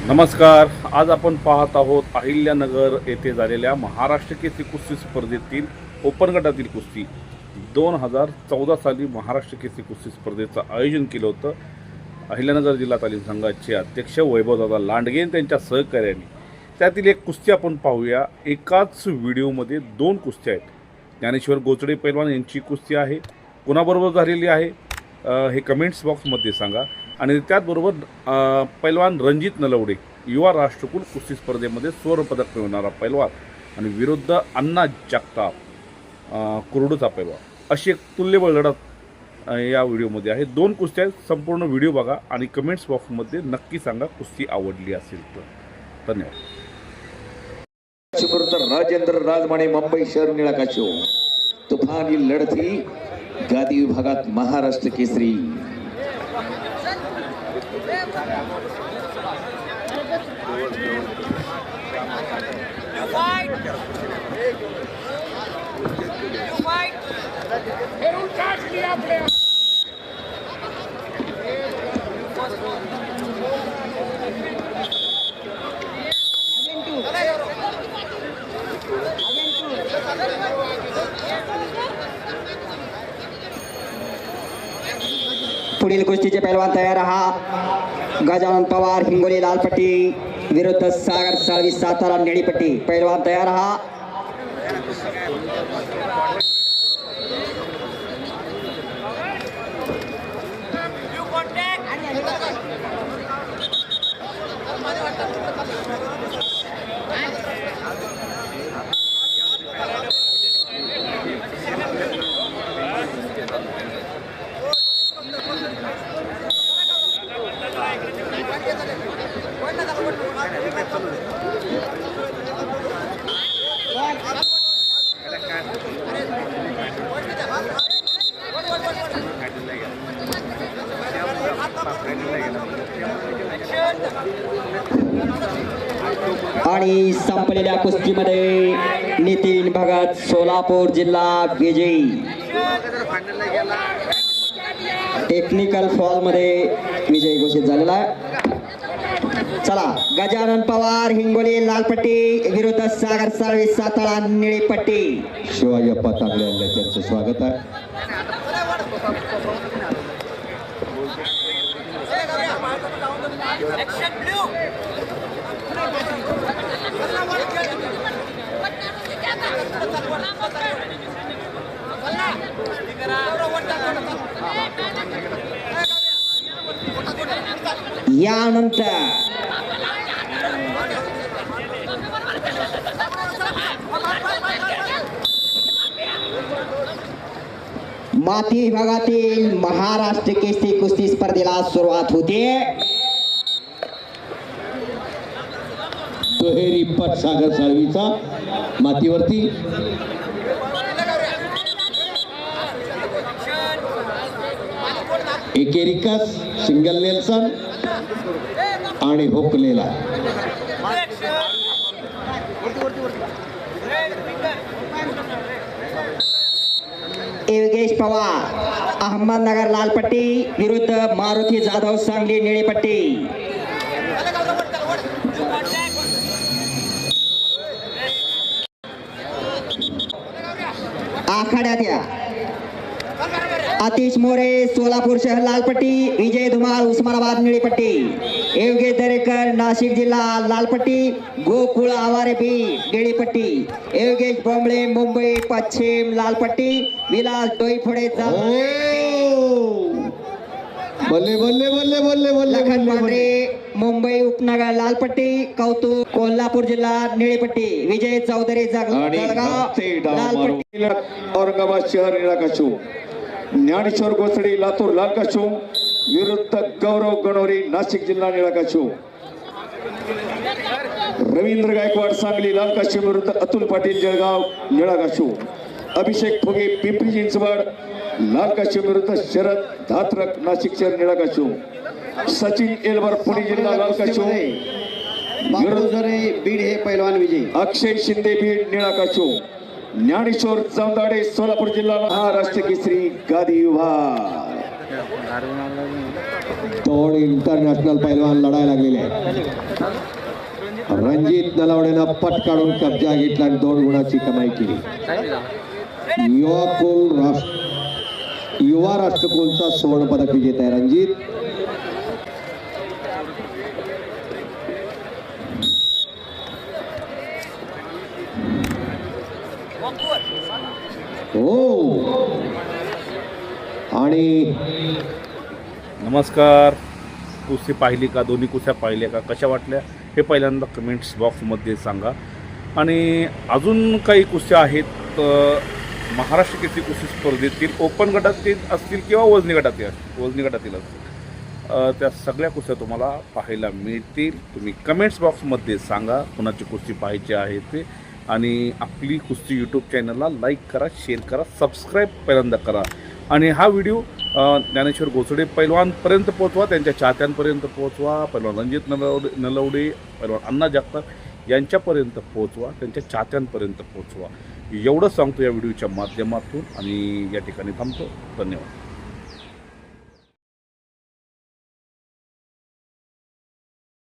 नमस्कार. आज आपण पाहत आहोत अहिल्यानगर येथे झालेल्या महाराष्ट्र केसरी कुस्ती स्पर्धेतील ओपन गटातील कुस्ती. 2014 साली महाराष्ट्र केसरी कुस्ती स्पर्धेचं आयोजन केलं होतं. अहिल्यानगर जिल्हा तालीम संघाचे अध्यक्ष वैभवदादा लांडगे त्यांच्या सहकार्याने. त्यातील एक कुस्ती आपण पाहूया. एकाच व्हिडिओमध्ये 2 कुस्त्या आहेत. ज्ञानेश्वर गोचडे पैलवान यांची कुस्ती आहे. कुणाबरोबर झालेली आहे हे कमेंट्स बॉक्समध्ये सांगा. आणि त्याचबरोबर पैलवान रणजित नलवडे युवा राष्ट्रकुल कुस्ती स्पर्धेमध्ये सुवर्णपदक मिळवणारा पैलवान आणि विरुद्ध अण्णा जगताप कुरडूचा पैलवान, अशी एक तुल्यबळ लढत या व्हिडिओमध्ये आहे. 2 कुस्त्या. संपूर्ण व्हिडिओ बघा आणि कमेंट्स बॉक्समध्ये नक्की सांगा कुस्ती आवडली असेल तर. धन्यवाद. राजेंद्र राजमाने मुंबई शहर निळाकाशो तुफानी लढती गादी विभागात महाराष्ट्र केसरी. पुढील कुस्तीचे पैलवान तयार रहा. गजानन पवार हिंगोली लाल पट्टी विरुद्ध सागर साळवी सातारा निळी पट्टी. पैलवान तयार रहा. आणि संपलेल्या कुस्तीमध्ये नितीन भगत सोलापूर जिल्हा विजयी. टेक्निकल फॉल मध्ये विजय घोषित झालेला आहे. चला, गजानन पवार हिंगोली लाल पट्टी विरुद्ध सागर साळवी सातारा निळी पट्टी. शिवाजीप्पा तांबे यांना त्यांचं स्वागत आहे. यानंतर माती विभागातील महाराष्ट्र केसरी कुस्ती स्पर्धेला सुरुवात होते. दुहेरी पट सागर साळवीचा मातीवरती. एकेरिकस सिंगल नेल्सन आणि हुकलेला. योगेश पवार अहमदनगर लाल पट्टी विरुद्ध मारुती जाधव सांगली निळी पट्टी. आखाड्यात या आतिश मोरे सोलापूर शहर लाल पट्टी, विजय धुमाळ उस्मानाबाद निळी पट्टी. योगेश दरेकर नाशिक जिल्हा लाल पट्टी, गोकुळ आवारे बीड निळी पट्टी. योगेश बोंबळे मुंबई पश्चिम लाल पट्टी, विलास डोईफोडे बल्ले बल्ले बल्ले बल्ले बल्ले. लखन मांढरे मुंबई उपनगर लाल पट्टी, कौतुक कोल्हापूर जिल्हा निळी पट्टी. विजय चौधरी जळगाव लाल पट्टी. औरंगाबाद शहर निळाकाशो ज्ञानेश्वर गोचडे लातूर लाल काशो विरुद्ध गौरव गणोरे नाशिक जिल्हा निळा काशो. रवींद्र गायकवाड सांगली लाल काशो विरुद्ध अतुल पाटील जळगाव निळा काशो. अभिषेक फुगे पिंपरी चिंचवड लाल काशो विरुद्ध शरद धात्रक नाशिक शहर निळा काशो. सचिन एलवर पुणे जिल्हा लाल काशो विरुद्ध बीड हे पैलवान विजय. अक्षय शिंदे बीड निळा काशो. ज्ञानेश्वर चौदाडे सोलापूर जिल्हा महाराष्ट्र केसरी गादी विभाग. दोन इंटरनॅशनल पैलवान लढायला लागलेले आहेत. रणजित नलावडेनं पट काढून कब्जा घेतला आणि 2 गुणाची कमाई केली. युवा राष्ट्रकुलचा स्वर्ण पदक विजेता आहे रणजित. हो आणि नमस्कार. कुस्ती पाहिली का? दोन्ही कुस्त्या पाहिल्या का? कशा वाटल्या हे पहिल्यांदा कमेंट्स बॉक्समध्ये सांगा. आणि अजून काही कुस्त्या आहेत महाराष्ट्र केसरी कुस्ती स्पर्धेतील ओपन गटातील असतील किंवा वजनी गटातील असतील, त्या सगळ्या कुस्त्या तुम्हाला पाहायला मिळतील. तुम्ही कमेंट्स बॉक्समध्ये सांगा कुणाची कुस्ती पाहायची आहे ते. आणि आपली कुस्ती यूट्यूब चॅनलला लाईक करा, शेअर करा, सबस्क्राईब पहिल्यांदा करा. आणि हा व्हिडिओ ज्ञानेश्वर गोचडे पैलवानपर्यंत पोहोचवा, त्यांच्या चाहत्यांपर्यंत पोहोचवा. पैलवान रणजित नलवडे, पैलवान अण्णा जगताप यांच्यापर्यंत पोहोचवा, त्यांच्या चाहत्यांपर्यंत पोहोचवा. एवढं सांगतो या व्हिडिओच्या माध्यमातून आणि या ठिकाणी थांबतो. धन्यवाद.